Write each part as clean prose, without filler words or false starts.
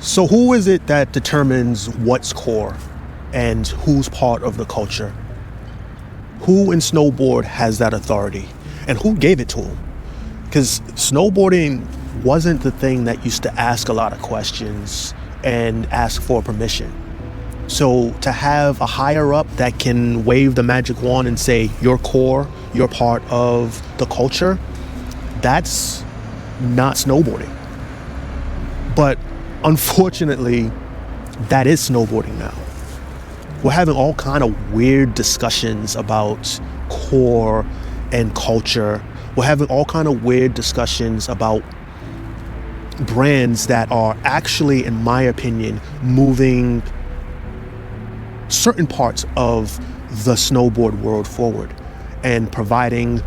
So who is it that determines what's core and who's part of the culture? Who in snowboard has that authority and who gave it to them? Because snowboarding wasn't the thing that used to ask a lot of questions and ask for permission. So to have a higher up that can wave the magic wand and say, you're core, you're part of the culture, that's not snowboarding. But unfortunately, that is snowboarding now. We're having all kind of weird discussions about core and culture. We're having all kind of weird discussions about brands that are actually, in my opinion, moving certain parts of the snowboard world forward and providing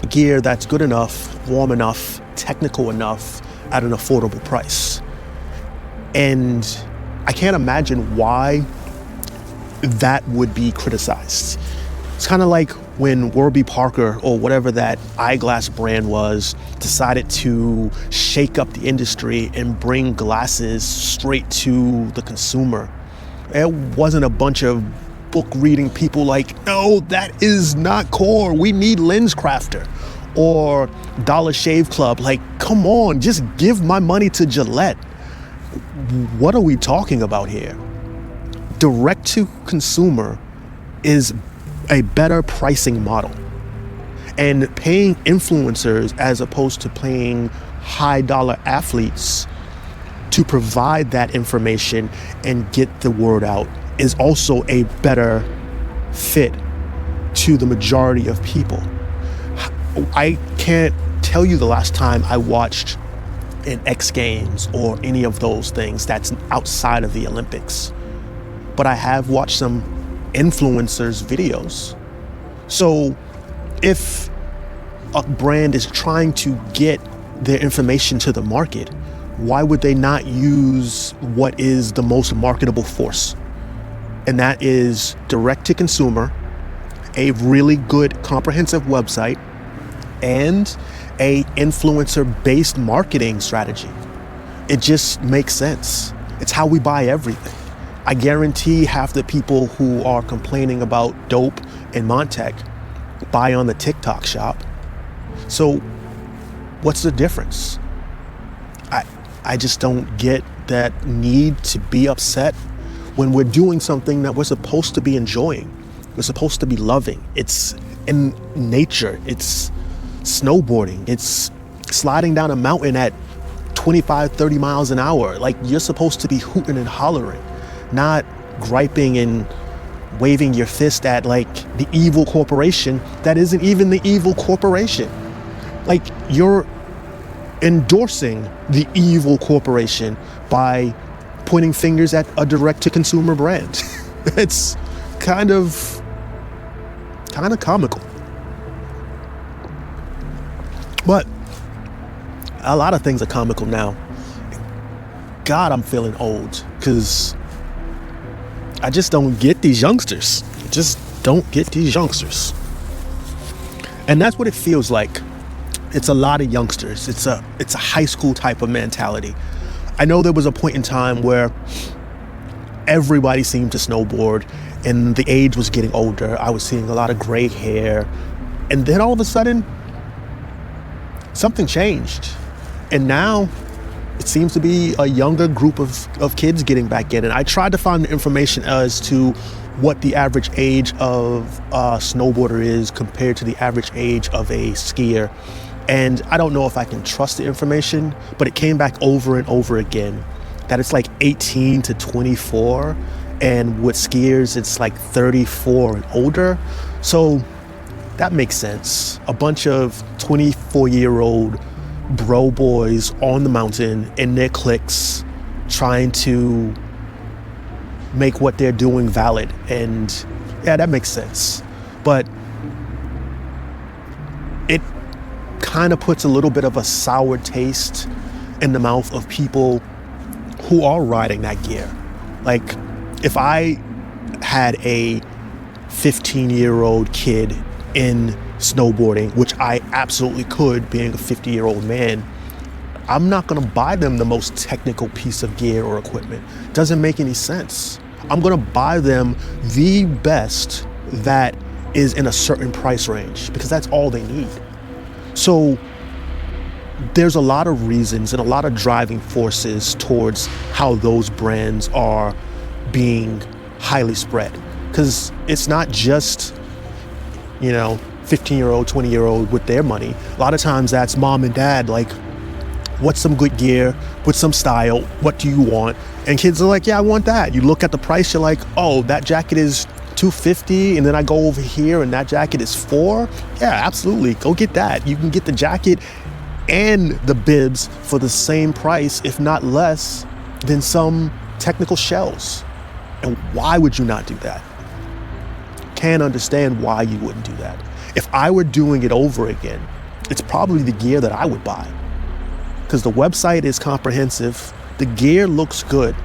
gear that's good enough, warm enough, technical enough at an affordable price. And I can't imagine why that would be criticized. It's kind of like when Warby Parker or whatever that eyeglass brand was decided to shake up the industry and bring glasses straight to the consumer. It wasn't a bunch of book reading people like, no, that is not core. We need Lens Crafter. Or Dollar Shave Club, like, come on, just give my money to Gillette. What are we talking about here? Direct to consumer is a better pricing model. And paying influencers as opposed to paying high dollar athletes to provide that information and get the word out is also a better fit to the majority of people. I can't tell you the last time I watched an X Games or any of those things that's outside of the Olympics. But I have watched some influencers' videos. So if a brand is trying to get their information to the market, why would they not use what is the most marketable force? And that is direct to consumer, a really good comprehensive website, and a influencer-based marketing strategy. It just makes sense. It's how we buy everything. I guarantee half the people who are complaining about dope and Montec buy on the TikTok shop. So what's the difference? I just don't get that need to be upset when we're doing something that we're supposed to be enjoying. We're supposed to be loving. It's in nature. It's snowboarding. It's sliding down a mountain at 25, 30 miles an hour. Like, you're supposed to be hooting and hollering, not griping and waving your fist at like the evil corporation that isn't even the evil corporation. Like, you're endorsing the evil corporation by pointing fingers at a direct-to-consumer brand. It's kind of comical. But a lot of things are comical now. God, I'm feeling old because I just don't get these youngsters. Just don't get these youngsters. And that's what it feels like. It's a lot of youngsters. It's a high school type of mentality. I know there was a point in time where everybody seemed to snowboard and the age was getting older. I was seeing a lot of gray hair. And then all of a sudden, something changed. And now it seems to be a younger group of kids getting back in. And I tried to find the information as to what the average age of a snowboarder is compared to the average age of a skier. And I don't know if I can trust the information, but it came back over and over again that it's like 18 to 24. And with skiers, it's like 34 and older. So that makes sense. A bunch of 24-year-old bro boys on the mountain in their cliques trying to make what they're doing valid. And yeah, that makes sense. But it kind of puts a little bit of a sour taste in the mouth of people who are riding that gear. Like, if I had a 15-year-old kid in snowboarding, which I absolutely could, being a 50-year-old man, I'm not gonna buy them the most technical piece of gear or equipment. Doesn't make any sense. I'm gonna buy them the best that is in a certain price range because that's all they need. So there's a lot of reasons and a lot of driving forces towards how those brands are being highly spread. Because it's not just, 15-year-old, 20-year-old with their money. A lot of times that's mom and dad, like, what's some good gear? What's some style? What do you want? And kids are like, yeah, I want that. You look at the price, you're like, oh, that jacket is $250, and then I go over here and that jacket is $4. Yeah, absolutely. Go get that. You can get the jacket and the bibs for the same price, if not less, than some technical shells. And why would you not do that? Can't understand why you wouldn't do that. If I were doing it over again, it's probably the gear that I would buy. Because the website is comprehensive. The gear looks good.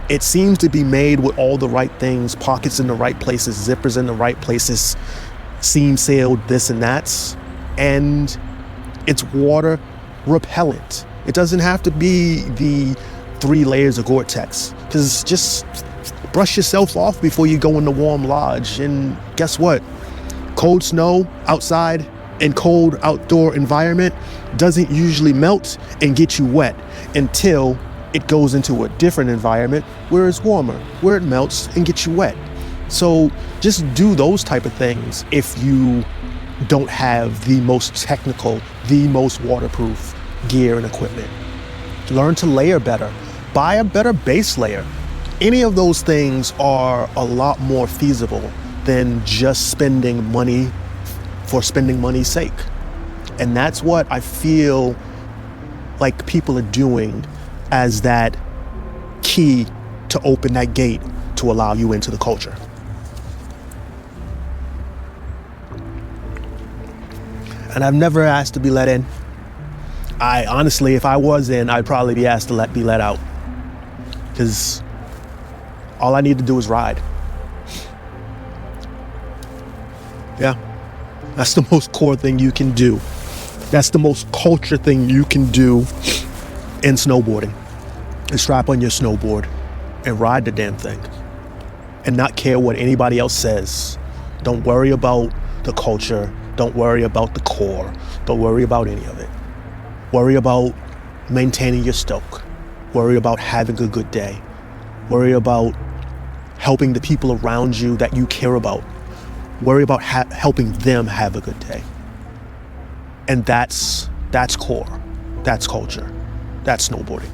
It seems to be made with all the right things, pockets in the right places, zippers in the right places, seam sailed, this and that. And it's water repellent. It doesn't have to be the 3 layers of Gore-Tex, because just brush yourself off before you go in the warm lodge. And guess what? Cold snow outside and cold outdoor environment doesn't usually melt and get you wet until it goes into a different environment where it's warmer, where it melts and gets you wet. So just do those type of things if you don't have the most technical, the most waterproof gear and equipment. Learn to layer better. Buy a better base layer. Any of those things are a lot more feasible than just spending money for spending money's sake. And that's what I feel like people are doing as that key to open that gate to allow you into the culture. And I've never asked to be let in. I honestly, if I was in, I'd probably be asked to be let out. Because all I need to do is ride. Yeah. That's the most core thing you can do. That's the most culture thing you can do in snowboarding. Is strap on your snowboard and ride the damn thing. And not care what anybody else says. Don't worry about the culture. Don't worry about the core. Don't worry about any of it. Worry about maintaining your stoke. Worry about having a good day. Worry about helping the people around you that you care about. Worry about helping them have a good day. And that's core. That's culture. That's snowboarding.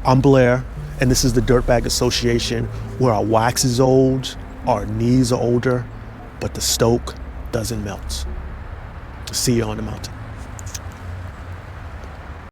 I'm Blair, and this is the Dirtbag Association, where our wax is old, our knees are older, but the stoke doesn't melt. See you on the mountain.